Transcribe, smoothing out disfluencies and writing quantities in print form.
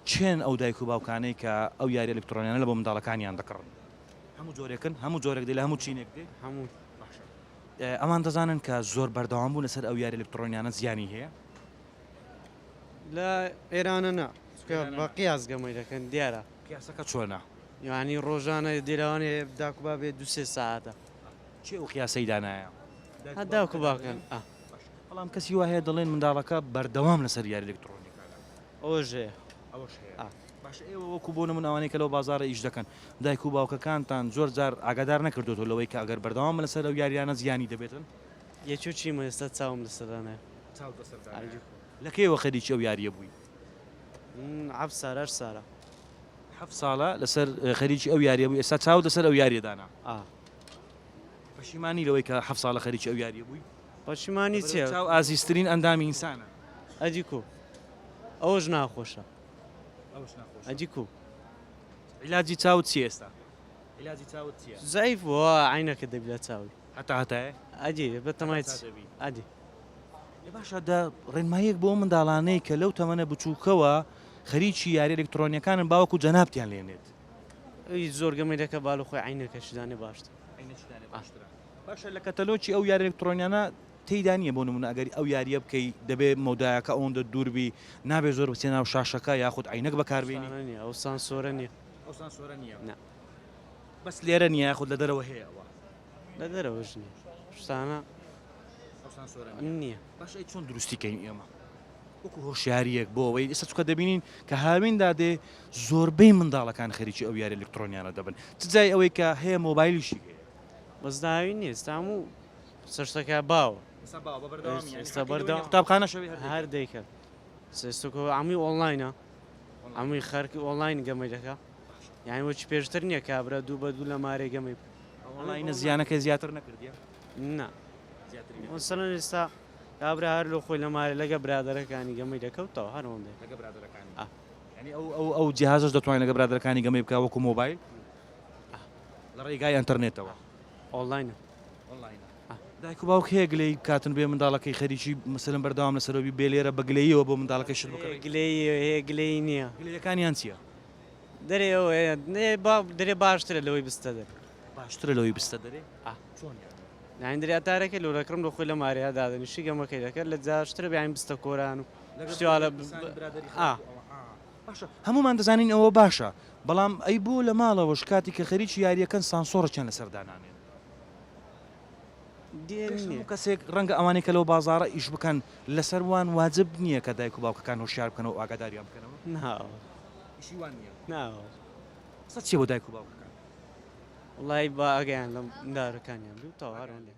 چێن ئەو دایک و باوکانەی کە ئەو یاری ئەلکترۆنیانە لە بۆ منداڵەکانیان دەکڕن هەموو جۆرێکن هەموو جۆرێک دێ لە هەموو چینێک دێ هەموو ئەمان دەزانن کە زۆر بەردەوام بوو لەسەر ئەو یاری ئەلکترۆنیانە زیانی هەیە لە ئێرانە نا بە قیاس گەمەی دەکەن دیارە قیاسەکە چۆنە یعنی ڕۆژانە دیراوانێ داکوبا بێت دو-سێ ساعتە چێ ئەو قیاسەی دانایە داکو باکەن بەڵام کەسی وا هەیە دەڵێن منداڵەکە بەردەوام لەسەر یاری ئەلکترۆنیکانە ئەوژێ ئەوەش هەیە باش ئێوە وەکو بۆ نمونەوانەی کە لەو بازارە ئیش دەکەن دایک و باوکەکانتان زۆر جار ئاگادار نەکردوتەوە لەوەی کە ئەگەر بەردەوام لەسەر ئەو یاریانە زیانی دەبێتن یەکێ چیمە ئێستا چاوم لەسەرانە لە کێوە خەریکی ئەو یاریە بووی عەب سارە سارە 7 ساڵە لەسەر خەریکی ئەو یاریە بووی ئێستا چاو لەسەر ئەو یاریەدانا پەشیمانی لەوەی کە 7 ساڵە خەریکی ئەو یاریە بووی پەشیمانی چێ چاو ئازیزترین ئەندامی ئینسانە ئەجیکو ئەوەش ناخۆشە ئەجیکو عیلاجی چاوت چی ئێستا عیلاجی چاوت چییە زەیف وە عینەکە دەبێت چاوی هەتا هەتایە ئەجێ بەتەمای ئەدی باشە ڕێنمایەک بۆ منداڵانەی کە لەو تەمەنە بچووکەوە خەریکی یاری ئەلکترۆنیەکانن باوەکو جەنابتیان لێنێت ئەی زۆر گەمەی دەکە باڵ خۆی عینەکەشدانێ باشتر باشە لە کەتەلۆکی ئەو یاری ئەلکترۆنیانە تێیدا نیە بۆ نمونە ئەگەری ئەو یاریە بکەی دەبێت مەودایەکە ئەوەندە دووربی نابێت زۆر بچێ ناو شاشەکە یاخود عینەک بەکاربێنی ئەو سانسۆرە نییە ئەو سانسۆرە نییە بەس لێرە نییە یاخود لە دەرەوە هەیەەوە لە دەرەوەش نییە شتانە نییە باشە چۆن دروستیکەین ئێمە وەکو هۆشیاریەک بۆ ئەوەی ئێستا چکە دەبینین کە هاویندا دێ زۆربەی منداڵەکان خەریکی ئەو یاری ئەلکترۆنیانە دەبن چ جای ئەوەی کە هەیە مۆبایلیشی هەیە بەزداوی نیە هەموو سەرشتەکە باوە ئێستا بەردەوام قوتابخانە شەوی هەر دەیکەن سێستۆکە ئەمی ئۆنلاینە ئەمووی خەرکی ئۆنلاین گەمەی دەکە یانی وەچ پێشتر نییە کابرا دوو بە دوو لە مارێ گەمەی ئۆنلاینە زیانەکەی زیاتر نەکردیە نا سەرەن ئێستا کابرا هەر لە خۆی لە مارە لەگە برادەرەکانی گەمەی دەکەوتەوە هەروەندێ لەگە برادەرەکانی ینی ئەو جیهازش دەتوانین لەگە برادەرەکانی گەمەی بکە وەکو مۆبایل لە ڕێگای ئەنتەرنێتەوە ئۆنلاینە دایک و باوک هەیە گلەی کاتن بێ منداڵەکەی خەریکی مەسەلەن بەردەوام لەسەرەوەی بێلێرە بە گلەیەوە بۆ منداڵەکەی شت بکەوێت هەیە گلەی نییە گلەیەکانیان چییە دەرێ دەرێ باشترە لەوەی بستە دەر باشترە لەوەی بستە دەرێ ناین دەریاتارەکە لۆرەکەم لە خۆی لە ماریا دادنیشی گەمەکەی دەکرد لە جاشترە بیاین بستە کۆران و شتیواڵە هەمومان دەزانین ئەوە باشە بەڵام ئەی بوو لە ماڵەوەش کاتی کە خەریکی یاریەکەن سانسۆڕەچیان لەسەردانانێن کەسێک ڕەنگە ئەوانەی کە لەو بازارە ئیش بکەن لەسەر وان واجب نییە کە دایک و باوکەکان هۆشیار بکەنەوە و ئاگاداریان بکەنەوە چی بۆ دایک و باوکەکان وڵی با ئەگەیان لەم دارەکانیان دوو تاوارۆنێ